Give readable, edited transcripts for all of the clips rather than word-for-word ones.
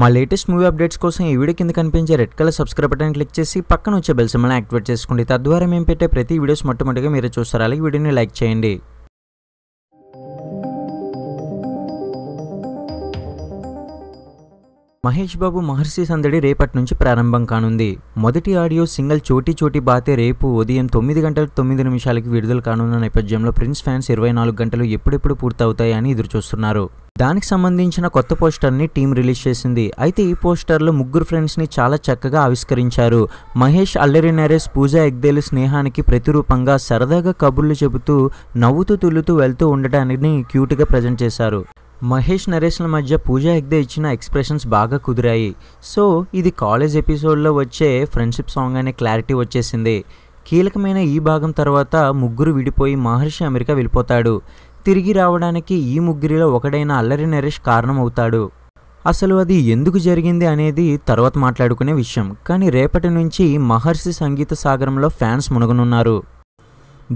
మా latest movie updates కోసం ఈ వీడియో కింద కనిపించే red colour subscribe button click చేసి పక్కన వచ్చే బెల్ సింబల్ని యాక్టివేట్ చేసుకోండి. తద్వారా మేము పెట్టే ప్రతి వీడియోస్ మొట్టమొదటిగా మీరే చూస్తారు. అలాగే వీడియోని లైక్ చేయండి. మహేష్ బాబు మహర్షి సందడి రేపటి నుంచి ప్రారంభం కానుంది. మొదటి ఆడియో సింగిల్ చోటీ చోటీ బాతే రేపు ఉదయం 9:09 విడుదల కానున్న నేపథ్యంలో ప్రిన్స్ ఫ్యాన్స్ 24 గంటలు ఎప్పుడెప్పుడు పూర్తవుతాయని ఎదురుచూస్తున్నారు. దానికి సంబంధించిన కొత్త పోస్టర్ని టీం రిలీజ్ చేసింది. అయితే ఈ పోస్టర్లో ముగ్గురు ఫ్రెండ్స్ని చాలా చక్కగా ఆవిష్కరించారు. మహేష్, అల్లరి నరేష్, పూజా హెగ్దేలు స్నేహానికి ప్రతిరూపంగా సరదాగా కబుర్లు చెబుతూ నవ్వుతూ తుల్లుతూ వెళ్తూ ఉండటానికి క్యూట్గా ప్రజెంట్ చేశారు. మహేష్, నరేష్ల మధ్య పూజా హెగ్దే ఇచ్చిన ఎక్స్ప్రెషన్స్ బాగా కుదిరాయి. సో ఇది కాలేజ్ ఎపిసోడ్లో వచ్చే ఫ్రెండ్షిప్ సాంగ్ అనే క్లారిటీ వచ్చేసింది. కీలకమైన ఈ భాగం తర్వాత ముగ్గురు విడిపోయి మహర్షి అమెరికా వెళ్ళిపోతాడు. తిరిగి రావడానికి ఈ ముగ్గురిలో ఒకడైన అల్లరి నరేష్ కారణం అవుతాడు. అసలు అది ఎందుకు జరిగింది అనేది తర్వాత మాట్లాడుకునే విషయం. కానీ రేపటి నుంచి మహర్షి సంగీత సాగరంలో ఫ్యాన్స్ మునగనున్నారు.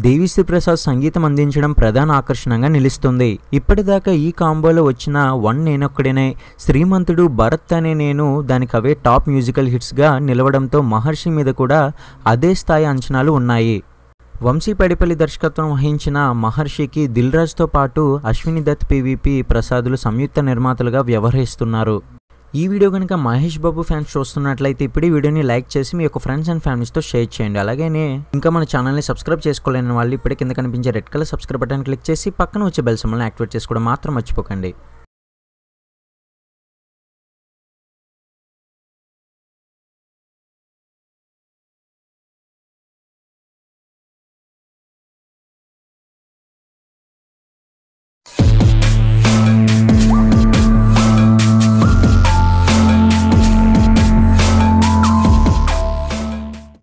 దేవిశ్రీ ప్రసాద్ సంగీతం అందించడం ప్రధాన ఆకర్షణగా నిలుస్తుంది. ఇప్పటిదాకా ఈ కాంబోలో వచ్చిన వన్ నేనొక్కడనే, శ్రీమంతుడు, భరత్ అనే నేను దానికవే టాప్ మ్యూజికల్ హిట్స్గా నిలవడంతో మహర్షి మీద కూడా అదే స్థాయి అంచనాలు ఉన్నాయి. వంశీ పడిపల్లి దర్శకత్వం వహించిన మహర్షికి దిల్ రాజుతో పాటు అశ్విని దత్, పివిపి ప్రసాదులు సంయుక్త నిర్మాతలుగా వ్యవహరిస్తున్నారు. ఈ వీడియో కనుక మహేష్ బాబు ఫ్యాన్స్ చూస్తున్నట్లయితే ఇప్పుడు ఈ వీడియోని లైక్ చేసి మీ యొక్క ఫ్రెండ్స్ అండ్ ఫ్యామిలీస్తో షేర్ చేయండి. అలాగే ఇంకా మన ఛానల్ని సబ్స్క్రైబ్ చేసుకోలేని వాళ్ళు ఇప్పుడే కింద కనిపించే red colour subscribe button click చేసి పక్కన వచ్చే బెల్ సింబల్ని యాక్టివేట్ చేసుకోవడం మాత్రం మర్చిపోకండి.